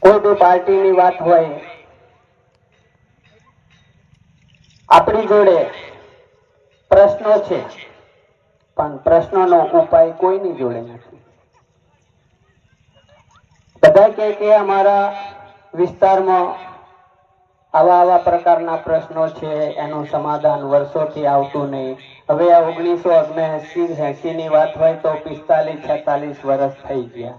કોઈ બી પાર્ટીની વાત હોય, આપણી જોડે પ્રશ્નો છે, પણ પ્રશ્નોનો ઉપાય કોઈની જોડે નથી. બધા કે અમારા વિસ્તારમાં આવા પ્રકારના પ્રશ્નો છે, એનું સમાધાન વર્ષોથી આવતું નહીં. હવે આ 1979-80 ની વાત હોય તો 45-46 વર્ષ થઈ ગયા.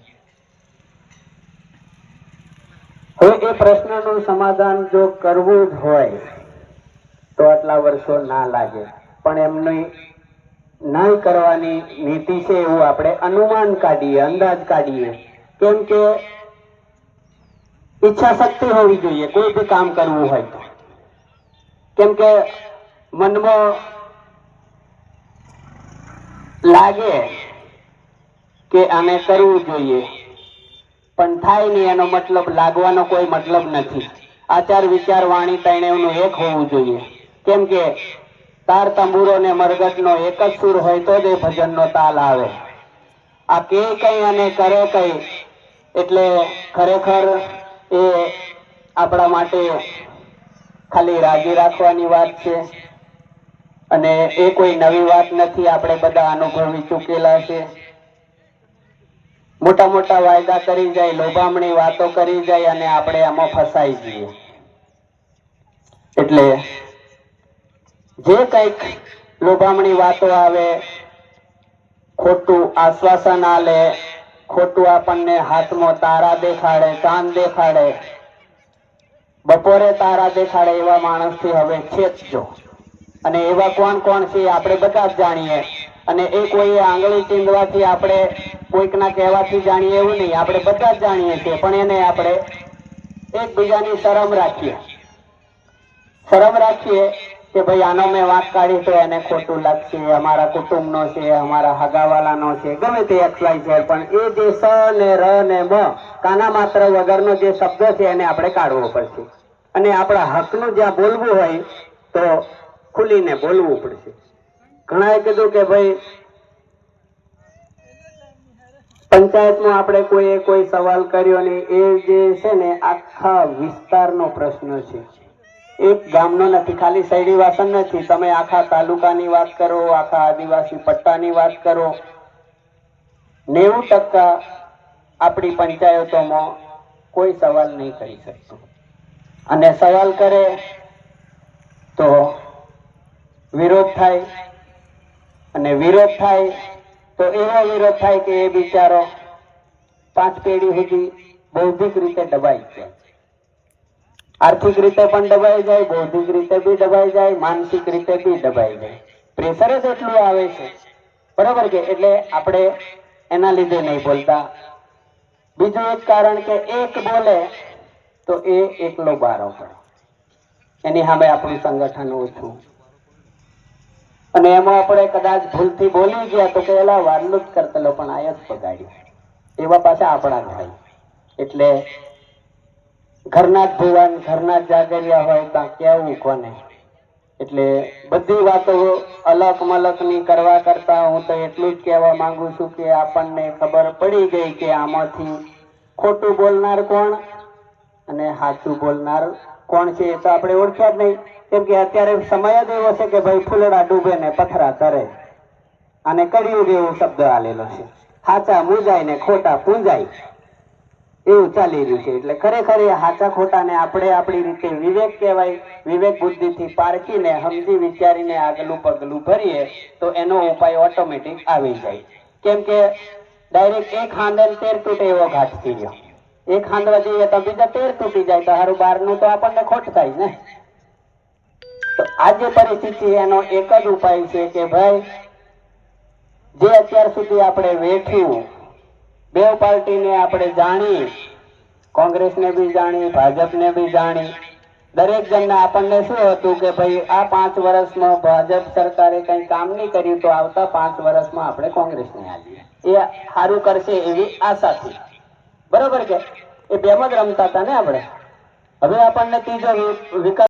હવે એ પ્રશ્નનું સમાધાન જો કરવું જ હોય તો આટલા વર્ષો ના લાગે, પણ એમની નહીં કરવાની નીતિ છે એવું આપણે અનુમાન કાઢીએ, અંદાજ કાઢીએ. કેમ કે ઈચ્છા શક્તિ હોવી જોઈએ કોઈ બી કામ કરવું હોય તો. કેમ કે મનમાં લાગે કે આને કરવું જોઈએ, પણ થાય નહીં, એનો મતલબ લાગવાનો કોઈ મતલબ નથી. આચાર વિચાર વાણી ત્રણેયનું એક હોવું જોઈએ. કેમ કે તાર તંબુરો ને મરગટનો એક જ સુર હોય તો જ ભજનનો તાલ આવે. આ કે કઈ અને કરે કઈ એટલે ખરેખર એ આપણા માટે ખાલી રાજી રાખવાની વાત છે, અને એ કોઈ નવી વાત નથી. આપણે બધા અનુભવી ચૂકેલા છે. મોટા મોટા વાયદા કરી જાય, લોભામણી વાતો કરી જાય અને આપણે આમાં ફસાઈ જઈએ. એટલે જે કંઈક લોભામણી વાતો આવે, ખોટું આશ્વાસન આલે, ખોટું આપણને હાથમાં તારા દેખાડે, ચાંદ દેખાડે, બપોરે તારા દેખાડે, એવા માણસથી હવે ચેતજો. અને એવા કોણ કોણ છે આપણે બધા જ જાણીએ. અને એ કોઈ આંગળી ચીંધવાથી આપણે કોઈકના કહેવાથી જાણીએ એવું નહીં, આપણે બધા જ જાણીએ છીએ. પણ એને આપણે એકબીજાની શરમ રાખીએ કે ભાઈ આનો મેં વાત કાઢી તો એને ખોટું લાગશે, અમારા કુટુંબનો છે, અમારા હગાવાલાનો છે, ગમે તે XY છે. પણ એ જે સ ને ર ને મ કાના માત્ર વગરનો જે શબ્દ છે એને આપણે કાઢવો પડશે. અને આપણા હકનું જ્યાં બોલવું હોય તો ખુલીને બોલવું પડશે. ઘણાએ કીધું કે ભાઈ પંચાયતમાં આપણે કોઈ સવાલ કર્યો નહીં. એ જે છે ને આખા વિસ્તારનો પ્રશ્ન છે, એક ગામનો નથી, ખાલી શૈડીવાસન નથી. તમે આખા તાલુકાની વાત કરો, આખા આદિવાસી પટ્ટાની વાત કરો, 90% આપણી પંચાયતોમાં કોઈ સવાલ નહીં કરી શકતું. અને સવાલ કરે તો વિરોધ થાય, અને વિરોધ થાય તો એવો વિરોધ થાય કે એ બિચારો 5 પેઢી સુધી બૌદ્ધિક રીતે દબાઈ જાય. આર્થિક રીતે પણ દબાઈ જાય, બૌદ્ધિક રીતે બી દબાઈ જાય, માનસિક રીતે બી દબાઈ જાય. પ્રેશર જ એટલું આવે છે, બરાબર કે? એટલે આપણે એના લીધે નહીં બોલતા. બીજું એક કારણ કે એક બોલે તો એ એકલો બારો પડે, એની સામે આપણું સંગઠન ઓછું. અને એમાં આપણે કદાચ ભૂલથી બોલી ગયા તો કે એલા વારલું જ કરતેલો પણ આ જ બગાડ્યું, એવા પાછા આપણા જ હોય. એટલે ઘરના જ ભુવન, ઘરના જ જાગરિયા હોય ત્યાં કેવું કોને. એટલે બધી વાતો અલગ મલકની કરવા કરતા હું તો એટલું જ કહેવા માંગુ છું કે આપણને ખબર પડી ગઈ કે આમાંથી ખોટું બોલનાર કોણ અને સાચું બોલનાર કોણ છે એ તો આપણે ઓળખ્યા જ નહીં. કેમ કે અત્યારે સમય જ એવો છે કે ભાઈ ફૂલડા ડૂબે ને પથરા તરે, અને કળિયુગ એવો શબ્દ આલેલો છે. સાચા મૂંઝાય ને ખોટા પૂંજાય, એવું ચાલી રહ્યું છે. એટલે ખરેખર એ સાચા ખોટાને આપણે આપણી રીતે વિવેક કહેવાય, વિવેક બુદ્ધિથી પારખીને સમજી વિચારીને આગલું પગલું ભરીએ તો એનો ઉપાય ઓટોમેટિક આવી જાય. કેમ કે ડાયરેક્ટ એક હાંડે 13 તૂટે એવો ઘાટ થઈ ગયો. એક હાંડવા જઈએ તો બીજા 13 તૂટી જાય તો હારું બારનું તો આપણને ખોટ થાય ને. તો આ જે પરિસ્થિતિ એનો એક જ ઉપાય છે કે ભાઈ જે અત્યાર સુધી આપણે વેઠ્યું, બે પાર્ટીને આપણે જાણી, કોંગ્રેસને બી જાણી, ભાજપને બી જાણી, દરેક જણને આપણને શું હતું કે ભાઈ આ 5 વર્ષમાં ભાજપ સરકારે કઈ કામ નહીં કર્યું તો આવતા 5 વર્ષમાં આપણે કોંગ્રેસને આલીએ, એ સારું કરશે એવી આશાથી. બરોબર કે? એ બેમ જ રમતા હતા ને આપણે. હવે આપણને ત્રીજો વિકલ્પ